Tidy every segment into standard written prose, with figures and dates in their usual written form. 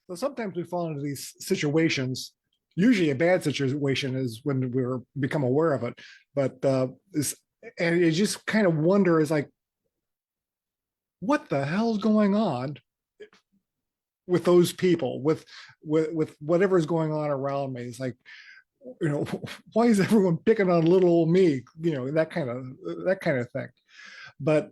So sometimes we fall into these situations. Usually, a bad situation is when we're become aware of it. But this, and you just kind of wonder, is like, what the hell's going on with those people, with whatever's going on around me? It's like, why is everyone picking on little old me? That kind of thing. But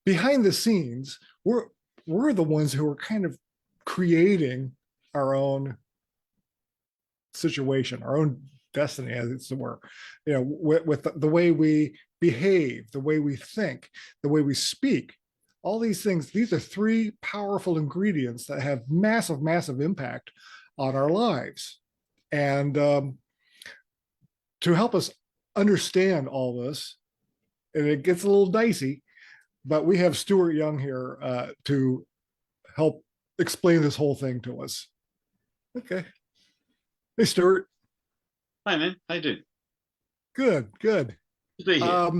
behind the scenes, we're the ones who are kind of creating our own situation, our own destiny, as it were. With the way we behave, the way we think, the way we speak. All these things, these are three powerful ingredients that have massive, massive impact on our lives. And to help us understand all this, and it gets a little dicey, but we have Stuart Young here to help explain this whole thing to us. Okay. Hey, Stuart. Hi, man. How you doing? Good, good. Good to be here.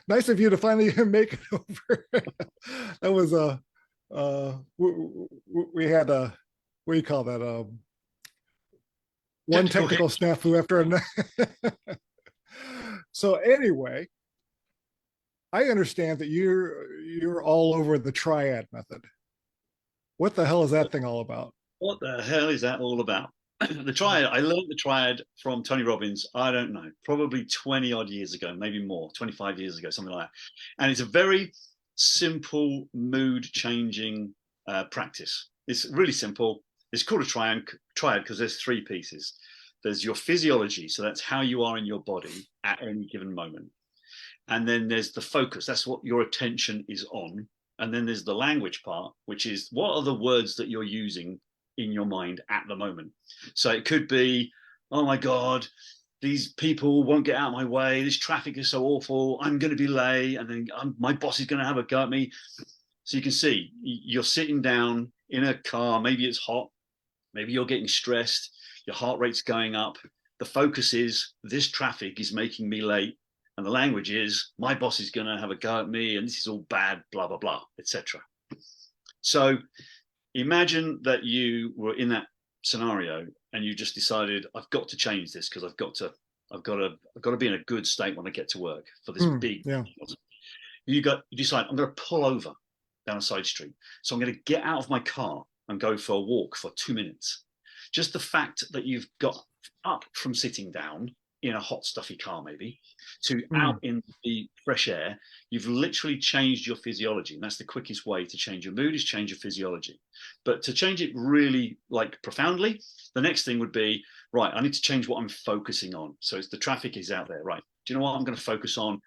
Nice of you to finally make it over. That was we had a, what do you call that? One technical snafu after another. So anyway, I understand that you're all over the triad method. What the hell is that thing all about? What the hell is that all about? The triad, I learned the triad from Tony Robbins, I don't know, probably 20 odd years ago, maybe more, 25 years ago, something like that. And it's a very simple mood changing practice. It's really simple. It's called a triad because there's three pieces. There's your physiology, so that's how you are in your body at any given moment. And then there's the focus, that's what your attention is on. And then there's the language part, which is what are the words that you're using in your mind at the moment. So it could be, oh my God, these people won't get out of my way. This traffic is so awful. I'm going to be late. And then my boss is going to have a go at me. So you can see you're sitting down in a car. Maybe it's hot. Maybe you're getting stressed. Your heart rate's going up. The focus is this traffic is making me late. And the language is my boss is going to have a go at me. And this is all bad, blah, blah, blah, etc. So imagine that you were in that scenario and you just decided, I've got to change this because I've got to be in a good state when I get to work for this big. Yeah. You decide, I'm going to pull over down a side street. So I'm going to get out of my car and go for a walk for 2 minutes. Just the fact that you've got up from sitting down in a hot, stuffy car, maybe, to out in the fresh air, you've literally changed your physiology. And that's the quickest way to change your mood, is change your physiology. But to change it really like profoundly, the next thing would be, right, I need to change what I'm focusing on. So it's the traffic is out there, right? Do you know what I'm going to focus on?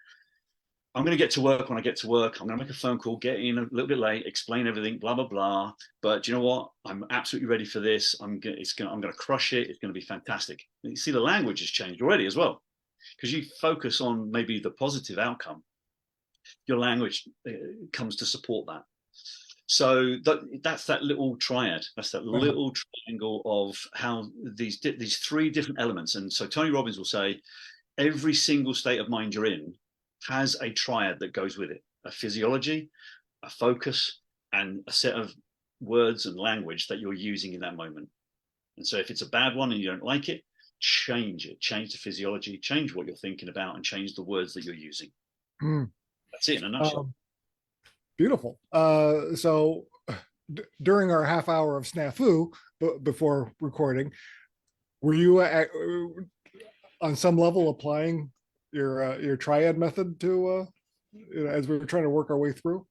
I'm going to get to work when I get to work. I'm going to make a phone call, get in a little bit late, explain everything, blah, blah, blah. But do you know what? I'm absolutely ready for this. I'm going to crush it. It's going to be fantastic. And you see the language has changed already as well, because you focus on maybe the positive outcome. Your language comes to support that. So that's that little triad. That's that little triangle of how these three different elements. And so Tony Robbins will say, every single state of mind you're in has a triad that goes with it: a physiology, a focus, and a set of words and language that you're using in that moment. And so if it's a bad one and you don't like it, change it, change the physiology, change what you're thinking about, and change the words that you're using. That's it in a nutshell. Beautiful. So during our half hour of snafu before recording, were you on some level applying your triad method to as we were trying to work our way through?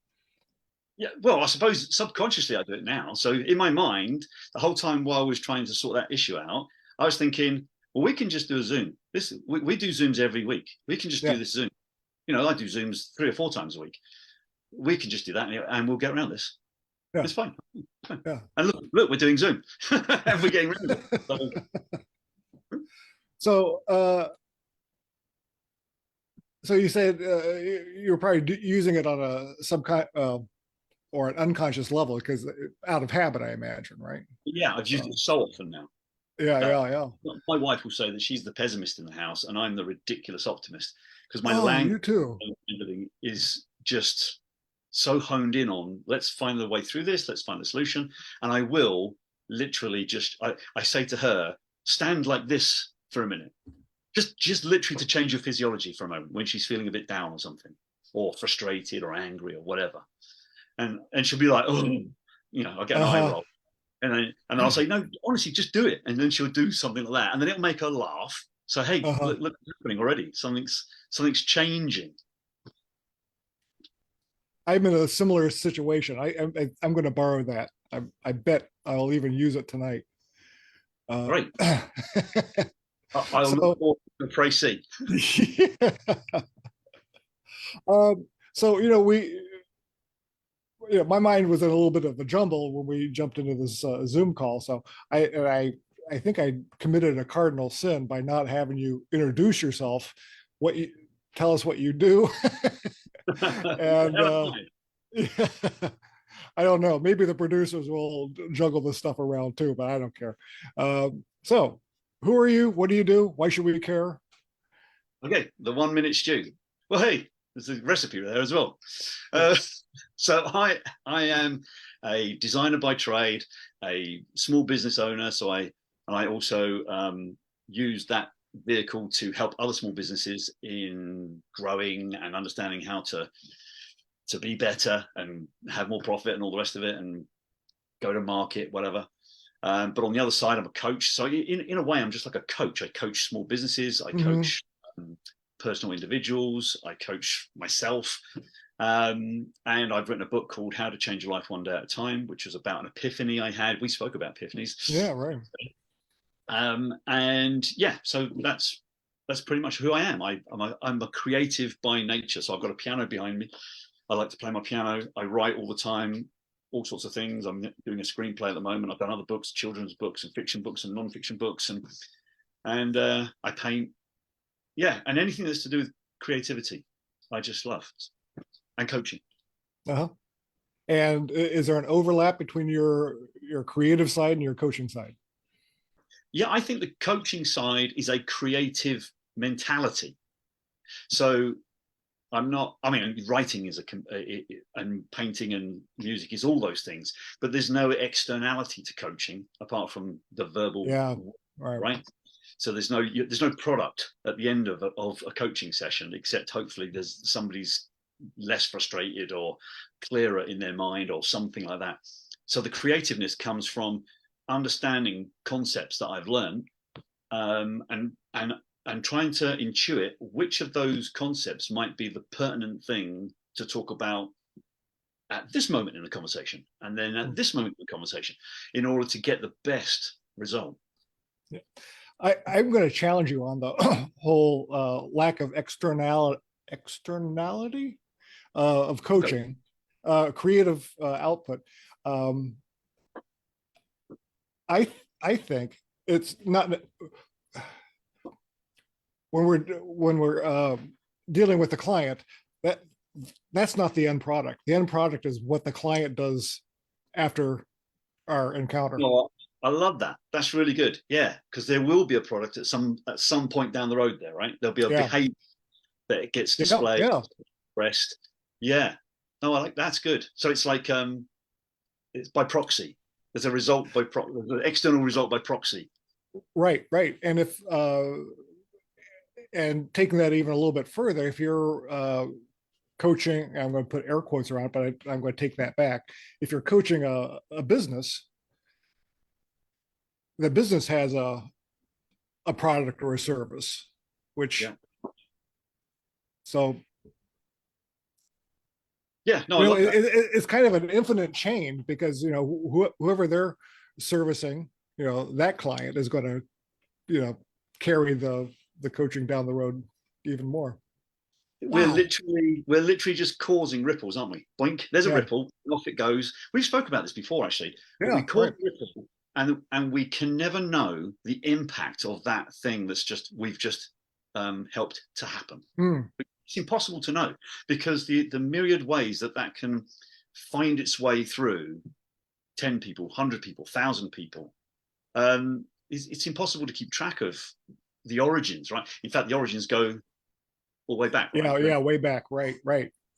Yeah, well, I suppose subconsciously I do it now. So in my mind, the whole time while I was trying to sort that issue out, I was thinking, well, we can just do a Zoom. We do Zooms every week. We can just do this Zoom. I do Zooms 3 or 4 times a week. We can just do that and we'll get around this. Yeah. It's fine. Yeah. And look, we're doing Zoom. And we're getting rid of it. So you said you're probably using it on a or an unconscious level, because out of habit, I imagine, right? Yeah, I've used it so often now. Yeah. My wife will say that she's the pessimist in the house and I'm the ridiculous optimist, because my language you too. And everything is just so honed in on, let's find the way through this, let's find the solution. And I will literally just, I say to her, stand like this for a minute. Just literally to change your physiology for a moment when she's feeling a bit down or something, or frustrated or angry or whatever. And she'll be like, oh, I'll get an eye roll. And I'll say, no, honestly, just do it. And then she'll do something like that. And then it'll make her laugh. So, hey, look what's happening already. Something's changing. I'm in a similar situation. I'm going to borrow that. I bet I'll even use it tonight. Great. I'll look forward to Tracy. So, my mind was in a little bit of a jumble when we jumped into this Zoom call. So I think I committed a cardinal sin by not having you introduce yourself. Tell us what you do. And yeah, I don't know. Maybe the producers will juggle this stuff around too, but I don't care. So, who are you? What do you do? Why should we care? Okay, the 1 minute stew. Well, hey, there's a recipe there as well. So I am a designer by trade, a small business owner. So I also use that vehicle to help other small businesses in growing and understanding how to be better and have more profit and all the rest of it and go to market, whatever. But on the other side, I'm a coach. So in a way, I'm just like a coach. I coach small businesses. I coach personal individuals. I coach myself. And I've written a book called How to Change Your Life One Day at a Time, which was about an epiphany I had. We spoke about epiphanies. Yeah, right. And yeah, so that's pretty much who I am. I'm a creative by nature. So I've got a piano behind me. I like to play my piano. I write all the time, all sorts of things. I'm doing a screenplay at the moment. I've done other books, children's books and fiction books and non-fiction books, and I paint. Yeah, and anything that's to do with creativity, I just love, and coaching. And is there an overlap between your creative side and your coaching side? Yeah, I think the coaching side is a creative mentality. So writing is and painting and music is all those things, but there's no externality to coaching apart from the verbal. Yeah, right. So there's no product at the end of a coaching session, except hopefully there's somebody's less frustrated or clearer in their mind or something like that. So the creativeness comes from understanding concepts that I've learned, and trying to intuit which of those concepts might be the pertinent thing to talk about at this moment in the conversation, and then at this moment in the conversation, in order to get the best result. Yeah. I'm going to challenge you on the whole lack of externality of coaching, creative output. I think it's not when we're dealing with the client, that's not the end product. The end product is what the client does after our encounter. No, I love that. That's really good. Yeah, because there will be a product at some point down the road there, right? There'll be a behavior that it gets displayed, expressed. Yeah. No, I like that's good. So it's like it's by proxy. There's a result by there's an external result by proxy. Right. And if and taking that even a little bit further, if you're coaching, I'm going to put air quotes around it, but I'm going to take that back. If you're coaching a business, the business has a product or a service, which so it's kind of an infinite chain, because whoever they're servicing, that client is going to carry the coaching down the road even more. We're literally just causing ripples, aren't we? Boink, there's a ripple, off it goes. We spoke about this before, actually. Yeah, we cause ripple, and we can never know the impact of that thing we've just helped to happen. It's impossible to know, because the myriad ways that can find its way through 10 people, 100 people, 1,000 people. It's impossible to keep track of the origins, right? In fact, the origins go all the way back. Right? Yeah, way back. Right.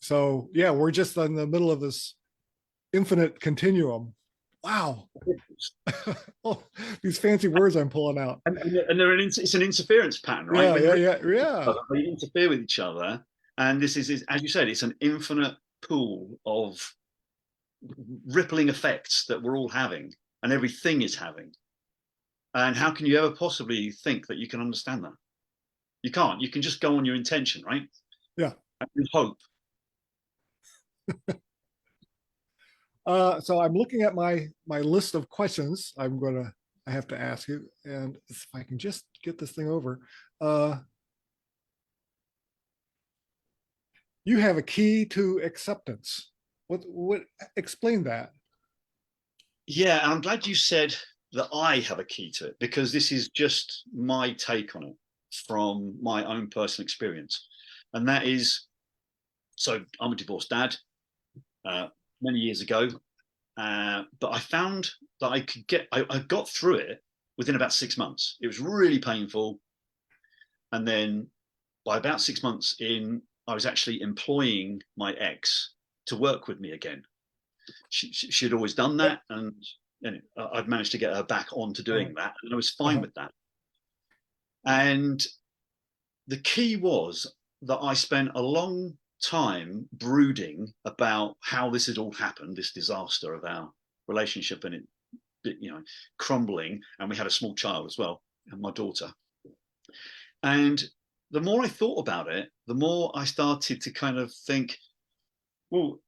So yeah, we're just in the middle of this infinite continuum. Wow. Oh, these fancy words I'm pulling out. And it's an interference pattern, right? Yeah, We yeah, yeah, yeah. they interfere with each other, and this is, as you said, it's an infinite pool of rippling effects that we're all having, and everything is having. And how can you ever possibly think that you can understand that? You can't. You can just go on your intention, right? Yeah. And hope. So I'm looking at my list of questions I have to ask you, and if I can just get this thing over. Uh, you have a key to acceptance. What explain that? Yeah, and I'm glad you said that I have a key to it, because this is just my take on it from my own personal experience. And that is, so I'm a divorced dad many years ago, but I found that I got through it within about 6 months. It was really painful. And then by about 6 months in, I was actually employing my ex to work with me again. She'd always done that, and I'd managed to get her back onto doing that, and I was fine with that. And the key was that I spent a long time brooding about how this had all happened, this disaster of our relationship, and it, crumbling. And we had a small child as well, and my daughter. And the more I thought about it, the more I started to kind of think, well,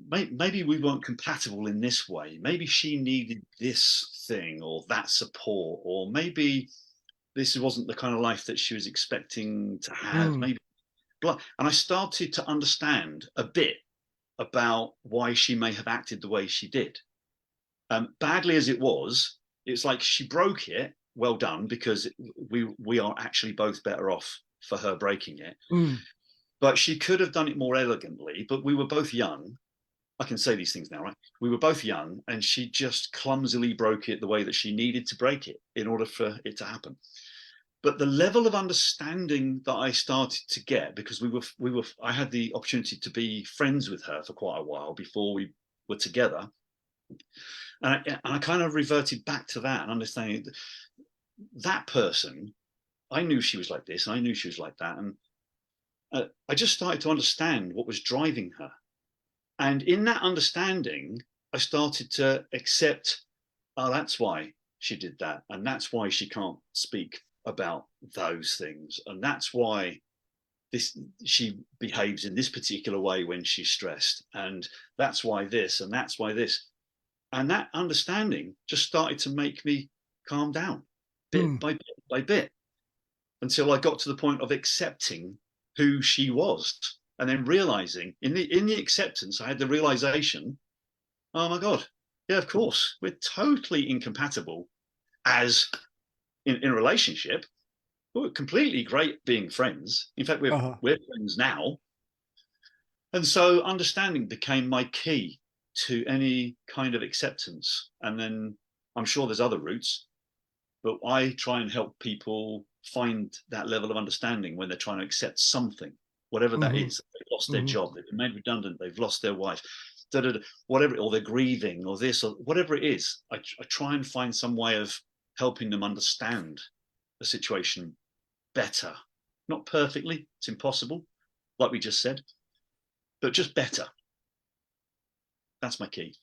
maybe we weren't compatible in this way. Maybe she needed this thing or that support, or maybe this wasn't the kind of life that she was expecting to have. Maybe, and I started to understand a bit about why she may have acted the way she did. Badly as it was, it's like she broke it. Well done, because we are actually both better off for her breaking it. But she could have done it more elegantly. But we were both young. I can say these things now, right? We were both young, and she just clumsily broke it the way that she needed to break it in order for it to happen. But the level of understanding that I started to get, because I had the opportunity to be friends with her for quite a while before we were together, and I kind of reverted back to that and understanding that person. I knew she was like this, and I knew she was like that, and I just started to understand what was driving her. And in that understanding, I started to accept, oh, that's why she did that. And that's why she can't speak about those things. And that's why she behaves in this particular way when she's stressed. And that's why this, and that's why this. And that understanding just started to make me calm down bit by bit by bit, until I got to the point of accepting who she was. And then realizing in the acceptance, I had the realization, oh my God, yeah, of course, we're totally incompatible as in a relationship. We're completely great being friends. In fact, we're friends now. And so understanding became my key to any kind of acceptance. And then I'm sure there's other routes, but I try and help people find that level of understanding when they're trying to accept something, whatever that is. They've lost their job, they've been made redundant, they've lost their wife, whatever, or they're grieving, or this, or whatever it is. I try and find some way of helping them understand the situation better. Not perfectly, it's impossible, like we just said, but just better. That's my key.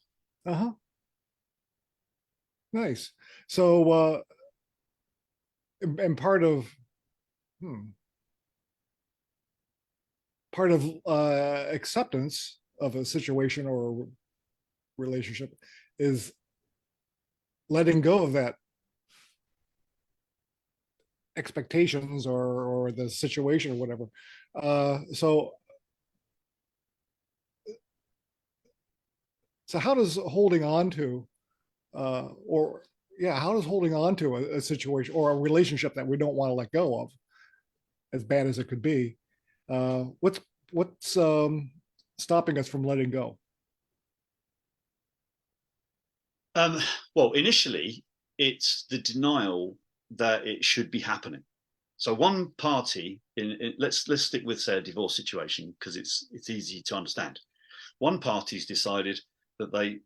Nice. So, and part of acceptance of a situation or a relationship is letting go of that expectations or the situation or whatever. So how does holding on to how does holding on to a situation or a relationship that we don't want to let go of, as bad as it could be, what's stopping us from letting go? Well, initially, it's the denial that it should be happening. So one party let's stick with, say, a divorce situation, because it's easy to understand. One party's decided that they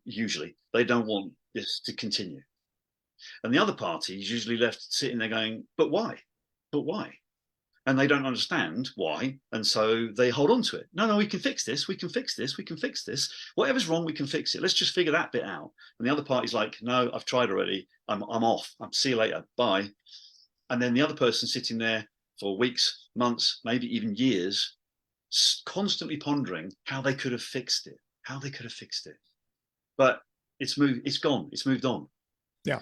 don't want this to continue, and the other party is usually left sitting there going, but why? But why? And they don't understand why, and so they hold on to it. No, we can fix this. We can fix this. We can fix this. Whatever's wrong, we can fix it. Let's just figure that bit out. And the other party's like, no, I've tried already. I'm off. See you later. Bye. And then the other person sitting there for weeks, months, maybe even years, constantly pondering how they could have fixed it. How they could have fixed it. But it's moved. It's gone. It's moved on. Yeah.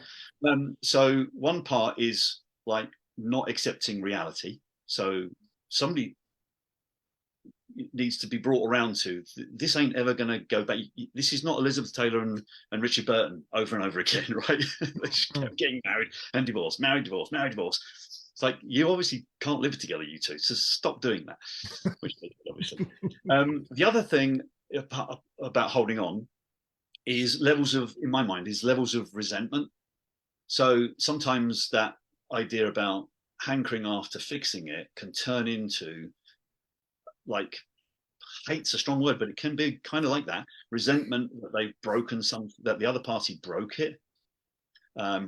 So one part is like not accepting reality. So somebody needs to be brought around to, this ain't ever going to go back. This is not Elizabeth Taylor and Richard Burton over and over again, right? They just kept getting married and divorced, married, divorced, married, divorced. It's like, you obviously can't live together, you two, so stop doing that. Which they did, obviously. The other thing about holding on is in my mind, levels of resentment. So sometimes that idea about hankering after fixing it can turn into, like, hate's a strong word, but it can be kind of like that. Resentment that they've broken that the other party broke it.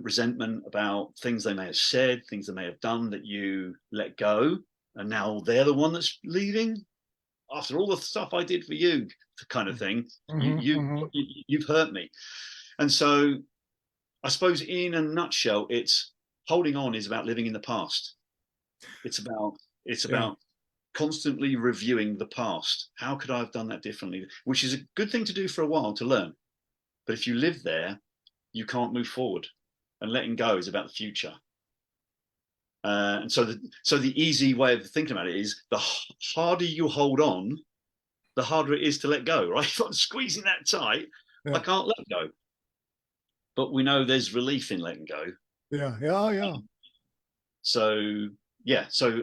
Resentment about things they may have said, things they may have done that you let go, and now they're the one that's leaving after all the stuff I did for you, kind of thing. You've hurt me. And so I suppose in a nutshell, it's holding on is about living in the past. It's about constantly reviewing the past. How could I have done that differently? Which is a good thing to do for a while, to learn. But if you live there, you can't move forward. And letting go is about the future. And so the easy way of thinking about it is, the harder you hold on, the harder it is to let go, right? If I'm squeezing that tight, I can't let go. But we know there's relief in letting go. Yeah. So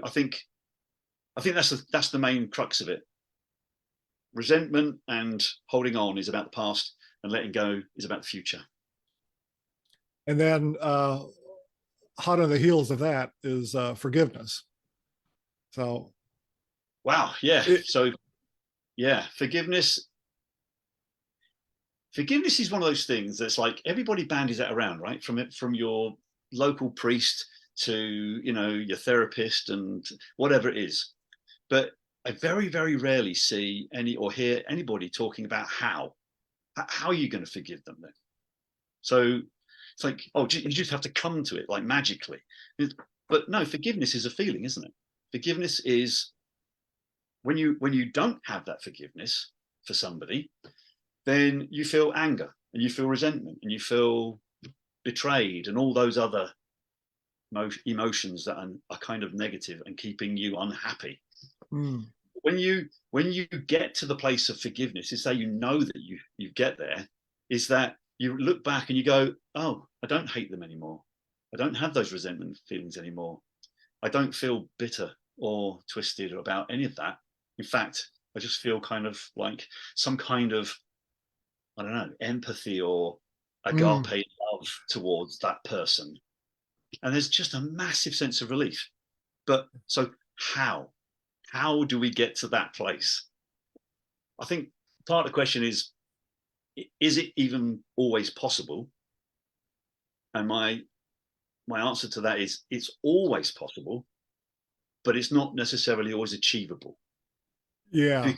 I think that's the main crux of it. Resentment and holding on is about the past, and letting go is about the future. And then hot on the heels of that is forgiveness. So, wow, forgiveness. Forgiveness is one of those things that's like, everybody bandies that around, right? From your local priest to, your therapist and whatever it is. But I very, very rarely see or hear anybody talking about how are you going to forgive them then? So it's like, you just have to come to it like magically. But no, forgiveness is a feeling, isn't it? Forgiveness is when you don't have that forgiveness for somebody, then you feel anger and you feel resentment and you feel betrayed and all those other emotions that are kind of negative and keeping you unhappy. When you get to the place of forgiveness, it's that that you get there, is that you look back and you go, oh, I don't hate them anymore. I don't have those resentment feelings anymore. I don't feel bitter or twisted about any of that. In fact, I just feel kind of like some kind of, I don't know, empathy or agape love towards that person. And there's just a massive sense of relief. But so how do we get to that place? I think part of the question is it even always possible? And my answer to that is, it's always possible, but it's not necessarily always achievable. Yeah.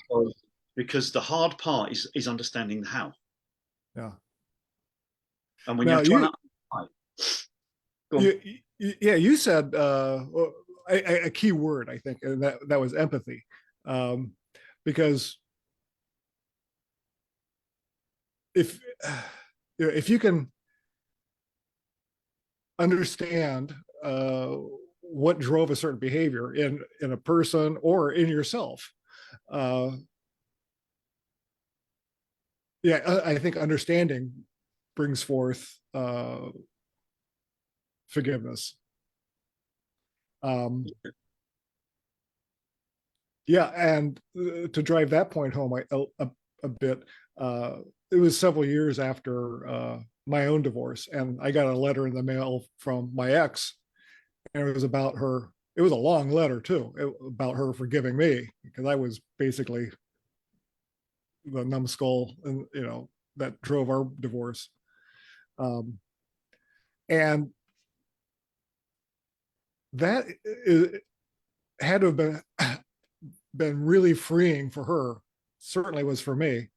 Because the hard part is understanding the how. Yeah. And when you're trying to, you said a key word, I think, and that was empathy, because if you can understand what drove a certain behavior in a person or in yourself, I think understanding brings forth forgiveness. And to drive that point home a bit, it was several years after my own divorce, and I got a letter in the mail from my ex, and it was about her it was a long letter too about her forgiving me, because I was basically the numbskull, and that drove our divorce. And that had to have been really freeing for her. Certainly was for me.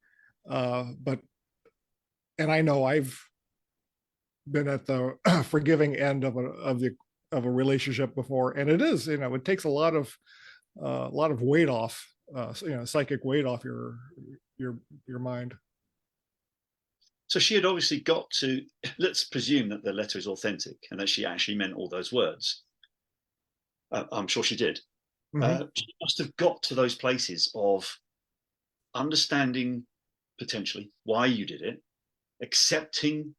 But and I know I've been at the forgiving end of a relationship before, and it is, it takes a lot of weight off, psychic weight off your mind. So she had obviously got to, let's presume that the letter is authentic and that she actually meant all those words. I'm sure she did. Mm-hmm. She must have got to those places of understanding potentially why you did it, accepting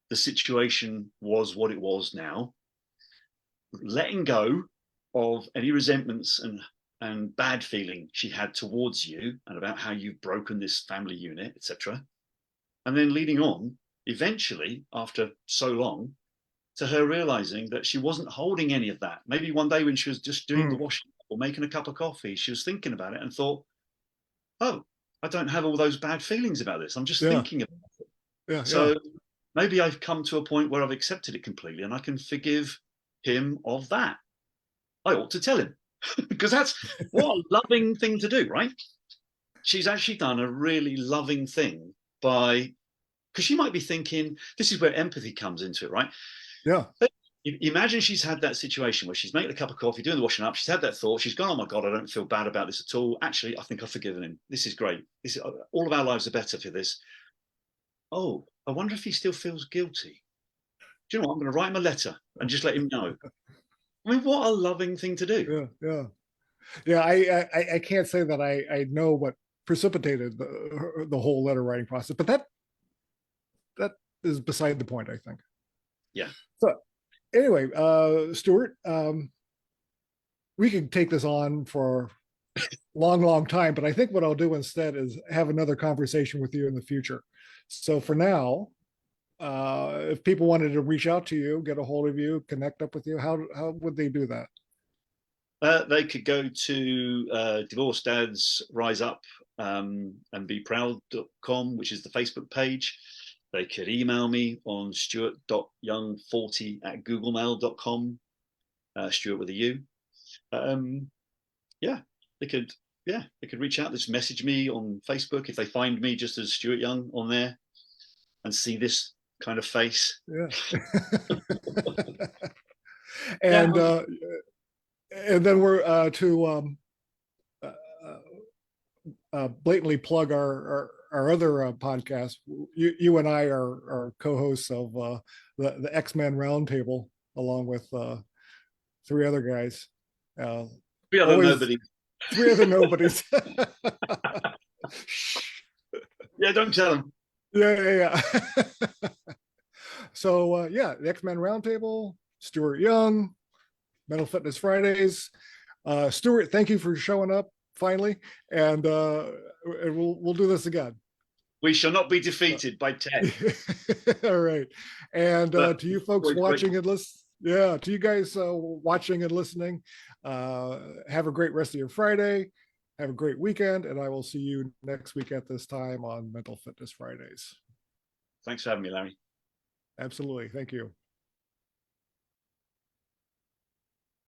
the situation was what it was now, letting go of any resentments and bad feeling she had towards you and about how you've broken this family unit, etc. And then leading on, eventually, after so long, to her realizing that she wasn't holding any of that. Maybe one day when she was just doing the washing or making a cup of coffee, she was thinking about it and thought, oh, I don't have all those bad feelings about this. I'm just thinking about it. Yeah. So maybe I've come to a point where I've accepted it completely and I can forgive him of that. I ought to tell him because that's what a loving thing to do, right? She's actually done a really loving thing by, because she might be thinking, this is where empathy comes into it, right? Yeah. Imagine she's had that situation where she's making a cup of coffee, doing the washing up. She's had that thought. She's gone, oh my God, I don't feel bad about this at all. Actually, I think I've forgiven him. This is great. All of our lives are better for this. Oh, I wonder if he still feels guilty. Do you know what? I'm going to write him a letter and just let him know. I mean, what a loving thing to do. Yeah. I can't say that I know what precipitated the whole letter writing process, but that is beside the point, I think. Yeah. So anyway, Stuart, we could take this on for a long time, but I think what I'll do instead is have another conversation with you in the future. So for now, if people wanted to reach out to you, get a hold of you, connect up with you, how would they do that? They could go to Divorce Dads Rise Up and Be Proud.com, which is the Facebook page. They could email me on stuart.young40@googlemail.com, Stuart with a U. Yeah, they could reach out, just message me on Facebook if they find me just as Stuart Young on there and see this kind of face. Yeah. and then we're to blatantly plug our other podcast. You and I are co-hosts of the X-Men Roundtable, along with three other guys. Three other nobodies. Three other nobodies. Yeah, don't tell them. Yeah. So the X-Men Roundtable, Stuart Young, Mental Fitness Fridays. Stuart, thank you for showing up finally, and we'll do this again. We shall not be defeated by 10. All right. And to you folks watching and listening, to you guys watching and listening, have a great rest of your Friday. Have a great weekend, and I will see you next week at this time on Mental Fitness Fridays. Thanks for having me, Larry. Absolutely. Thank you.